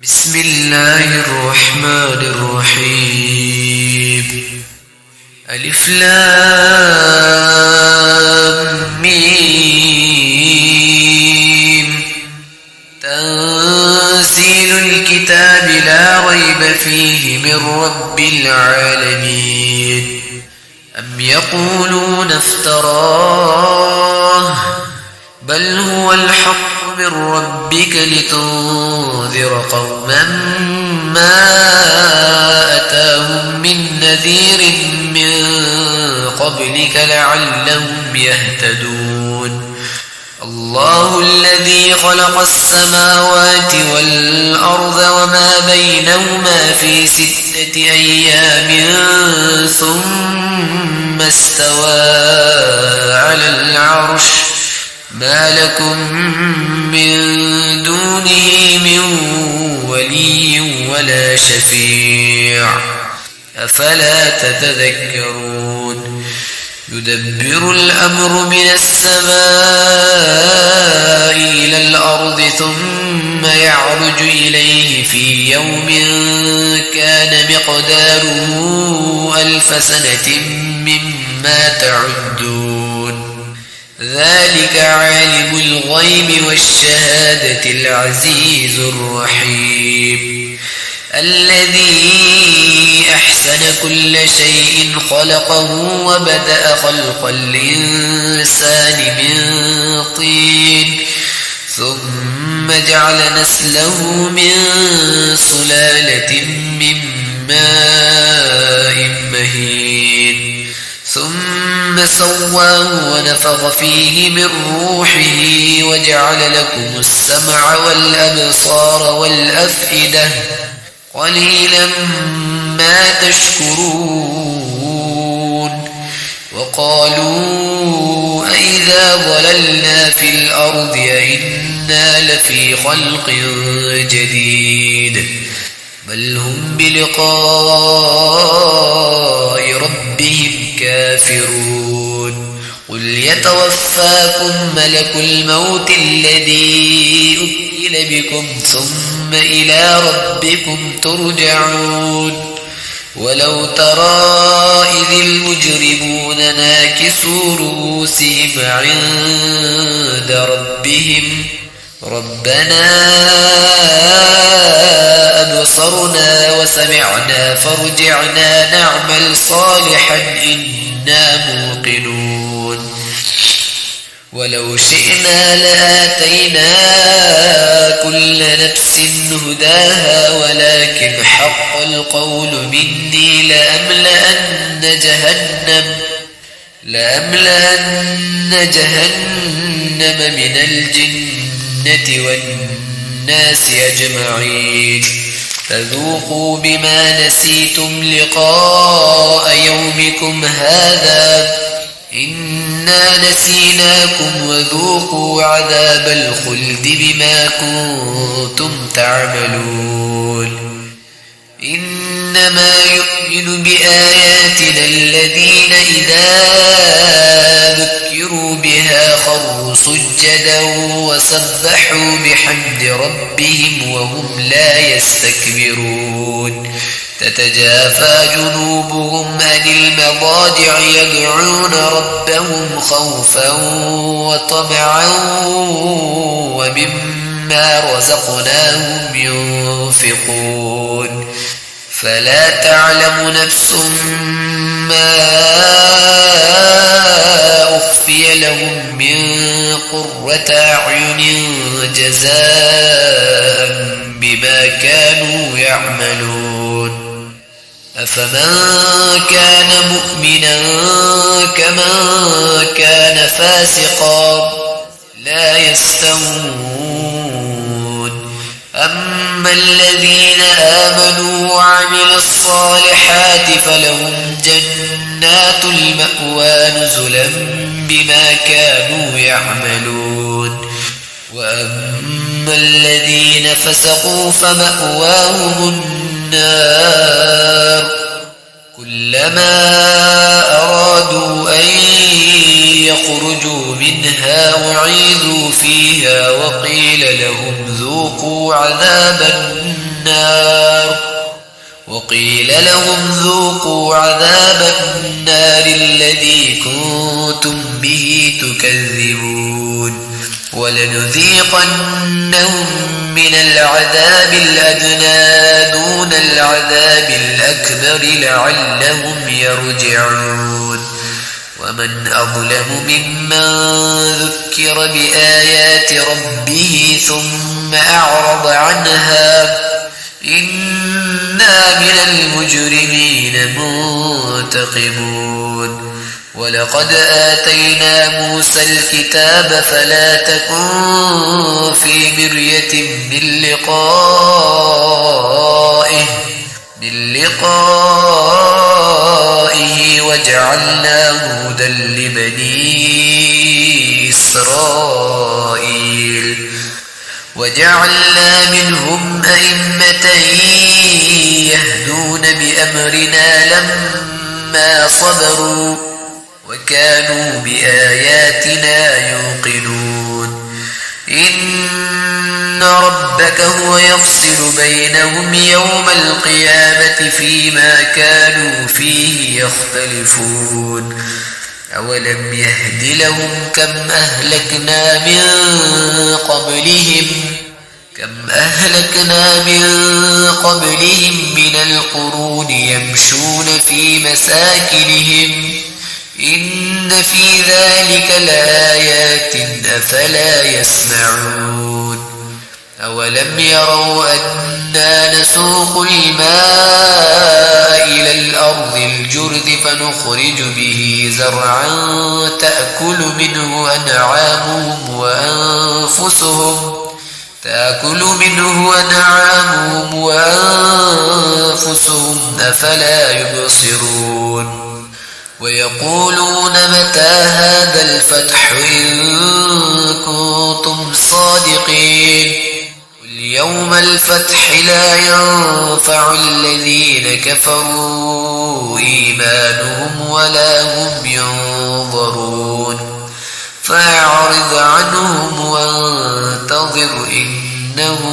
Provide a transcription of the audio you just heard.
بسم الله الرحمن الرحيم. ألف لام ميم. تنزيل الكتاب لا ريب فيه من رب العالمين. أم يقولون افتراه بل هو الحق من ربك لتنذر قوما ما أتاهم من نذير من قبلك لعلهم يهتدون. الله الذي خلق السماوات والأرض وما بينهما في 6 أيام ثم استوى على العرش ما لكم من دونه من ولي ولا شفيع أفلا تتذكرون. يدبر الأمر من السماء إلى الأرض ثم يعرج إليه في يوم كان مقداره 1000 سنة مما تعدون. ذلك عالم الغيب والشهادة العزيز الرحيم. الذي أحسن كل شيء خلقه وبدأ خلق الإنسان من طين ثم جعل نسله من سلالة من ماء مهين ثم سواه ونفخ فيه من روحه وجعل لكم السمع والأبصار والأفئدة قليلا ما تشكرون. وقالوا أئذا ضللنا في الأرض أئنا لفي خلق جديد بل هم بلقاء ربهم كافرون. قل يتوفاكم ملك الموت الذي أكل بكم ثم إلى ربكم ترجعون. ولو ترى إذ المجرمون ناكسوا رؤوسهم عند ربهم ربنا أبصرنا وسمعنا فارجعنا نعمل صالحا إنا موقنون. ولو شئنا لآتينا كل نفس هداها ولكن حق القول مني لأملأن جهنم من الجنة والناس أجمعين. فذوقوا بما نسيتم لقاء يومكم هذا إنا نسيناكم وذوقوا عذاب الخلد بما كنتم تعملون. إنما يؤمن بآياتنا الذين إذا ذكروا بها خروا سجدا وسبحوا بحمد ربهم وهم لا يستكبرون. تتجافى جنوبهم عن المضاجع يدعون ربهم خوفا وطمعا ومما رزقناهم ينفقون. فلا تعلم نفس ما أخفي لهم من قرة أعين جزاء بما كانوا يعملون. أفمن كان مؤمنا كمن كان فاسقا لا يستوون. أما الذين آمنوا وعملوا الصالحات فلهم جنات المأوى نزلا بما كانوا يعملون. وأما الذين فسقوا فمأواهم النار كلما أرادوا أن يخرجوا منها وعيذوا فيها وقيل لهم ذوقوا عذاب النار وقيل لهم ذوقوا عذاب النار الذي كنتم به تكذبون ولنذيقنهم من العذاب الأدنى دون العذاب الأكبر لعلهم يرجعون ومن أظلم ممن ذكر بآيات ربه ثم أعرض عنها إنا من المجرمين منتقمون ولقد آتينا موسى الكتاب فلا تكن في مرية من لقائه وجعلناه هدى لبني إسرائيل وجعلنا منهم أئمة يهدون بأمرنا لما صبروا وكانوا بآياتنا يوقنون إن ربك هو يفصل بينهم يوم القيامة فيما كانوا فيه يختلفون أولم يهد لهم كم أهلكنا من قبلهم من القرون يمشون في مساكنهم إن في ذلك لآيات أفلا يسمعون أولم يروا أنا نسوق الماء إلى الأرض الجرذ فنخرج به زرعا تأكل منه أنعامهم وأنفسهم أفلا يبصرون ويقولون متى هذا الفتح إن كنتم صادقين قل يوم الفتح لا ينفع الذين كفروا إيمانهم ولا هم ينظرون فأعرض عنهم وانتظر إنهم